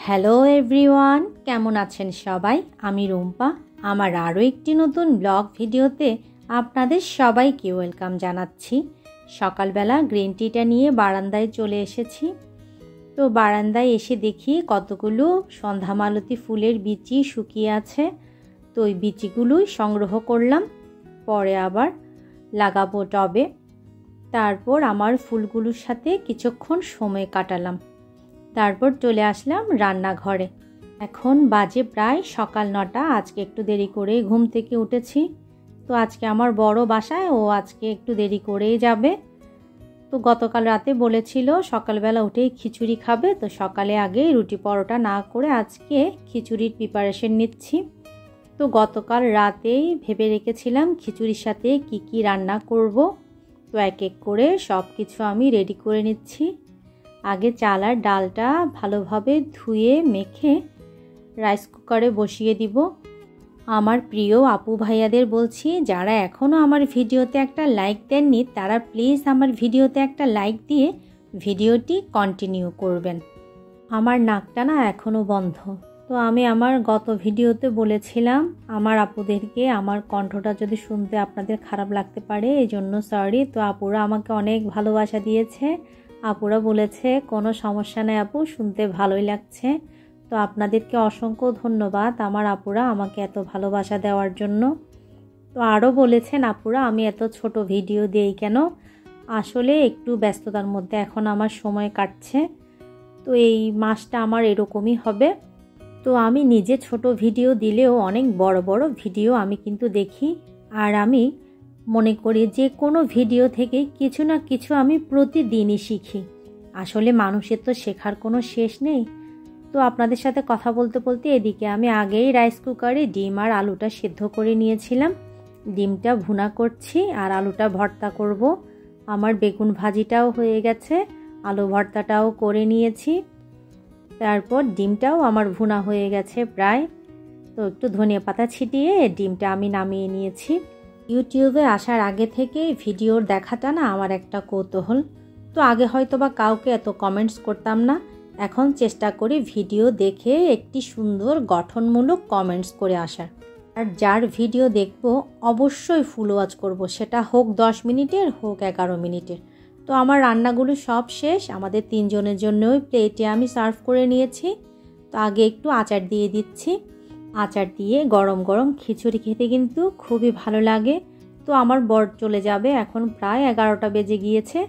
Hello everyone, কেমন আছেন সবাই? আমি রুম্পা। আমার আরও একটি নতুন ব্লগ ভিডিওতে আপনাদের সবাইকে ওয়েলকাম জানাচ্ছি। সকালবেলা গ্রিন টিটা নিয়ে বারান্দায় চলে এসেছি। তো বারান্দায় এসে দেখি কতগুলো সন্ধ্যামালতী ফুলের বিচি শুকিয়ে আছে। তো ওই বিচিগুলোই সংগ্রহ করলাম, পরে আবার লাগাবো টবে। তারপর আমার ফুলগুলোর সাথে কিছুক্ষণ সময় কাটালাম। তারপর চলে আসলাম রান্নাঘরে। এখন বাজে প্রায় সকাল 9টা। আজকে একটু দেরি করেই ঘুম থেকে উঠেছি। তো আজকে আমার বড় বাসায়, ও আজকে একটু দেরি করেই যাবে। তো গতকাল রাতে বলেছিল সকালবেলা উঠেই খিচুড়ি খাবে। তো সকালে আগেই রুটি পরোটা না করে আজকে খিচুড়ির প্রিপারেশন নিচ্ছি। তো গতকাল রাতেই ভেবে রেখেছিলাম খিচুড়ির সাথে কি রান্না করব। তো এক এক করে সব কিছু আমি রেডি করে নিচ্ছি। আগে চাল আর ডালটা ভালোভাবে ধুয়ে মেখে রাইস কুকারে বসিয়ে দিব। আমার প্রিয় আপু ভাইয়াদের বলছি, যারা এখনও আমার ভিডিওতে একটা লাইক দেননি তারা প্লিজ আমার ভিডিওতে একটা লাইক দিয়ে ভিডিওটি কন্টিনিউ করবেন। আমার নাকটা না এখনও বন্ধ। তো আমি আমার গত ভিডিওতে বলেছিলাম আমার আপুদেরকে আমার কণ্ঠটা যদি শুনতে আপনাদের খারাপ লাগতে পারে এই জন্য সরি। তো আপুরা আমাকে অনেক ভালোবাসা দিয়েছে। আপুরা বলেছে কোনো সমস্যা নেই আপু, শুনতে ভালোই লাগছে। তো আপনাদেরকে অসংখ্য ধন্যবাদ আমার আপুরা আমাকে এত ভালোবাসা দেওয়ার জন্য। তো আরও বলেছেন আপুরা আমি এত ছোট ভিডিও দেই কেন, আসলে একটু ব্যস্ততার মধ্যে এখন আমার সময় কাটছে। তো এই মাসটা আমার এরকমই হবে। তো আমি নিজে ছোট ভিডিও দিলেও অনেক বড় বড় ভিডিও আমি কিন্তু দেখি। আর আমি মনে করি যে কোনো ভিডিও থেকে কিছু না কিছু আমি প্রতিদিনই শিখি। আসলে মানুষের তো শেখার কোনো শেষ নেই। তো আপনাদের সাথে কথা বলতে বলতে এদিকে আমি আগেই রাইস কুকারে ডিম আর আলুটা সিদ্ধ করে নিয়েছিলাম। ডিমটা ভুনা করছি আর আলুটা ভর্তা করব। আমার বেগুন ভাজিটাও হয়ে গেছে, আলু ভর্তাটাও করে নিয়েছি। তারপর ডিমটাও আমার ভুনা হয়ে গেছে প্রায়। তো একটু ধনিয়া পাতা ছিটিয়ে ডিমটা আমি নামিয়ে নিয়েছি। ইউটিউবে আসার আগে থেকে ভিডিওর দেখাটা না আমার একটা কৌতূহল। তো আগে হয়তো বা কাউকে এত কমেন্টস করতাম না, এখন চেষ্টা করি ভিডিও দেখে একটি সুন্দর গঠনমূলক কমেন্টস করে আসার। আর যার ভিডিও দেখব অবশ্যই ফুল ওয়াচ করব, সেটা হোক 10 মিনিটের হোক 11 মিনিটের। তো আমার রান্নাগুলো সব শেষ। আমাদের 3 জনের জন্যই প্লেটে আমি সার্ভ করে নিয়েছি। তো আগে একটু আচার দিয়ে দিচ্ছি। আচার দিয়ে গরম গরম খিচুড়ি খেতে কিন্তু খুবই ভালো লাগে। তো আমার বর চলে যাবে, এখন প্রায় 11টা বেজে গিয়েছে।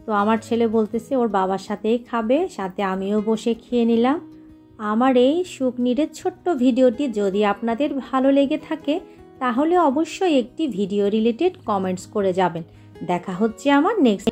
তো আমার ছেলে বলতেছে ওর বাবার সাথেই খাবে, সাথে আমিও বসে খেয়ে নিলাম। আমার এই শুকনিরের ছোট্ট ভিডিওটি যদি আপনাদের ভালো লেগে থাকে তাহলে অবশ্যই একটি ভিডিও রিলেটেড কমেন্টস করে যাবেন। দেখা হচ্ছে আমার নেক্সট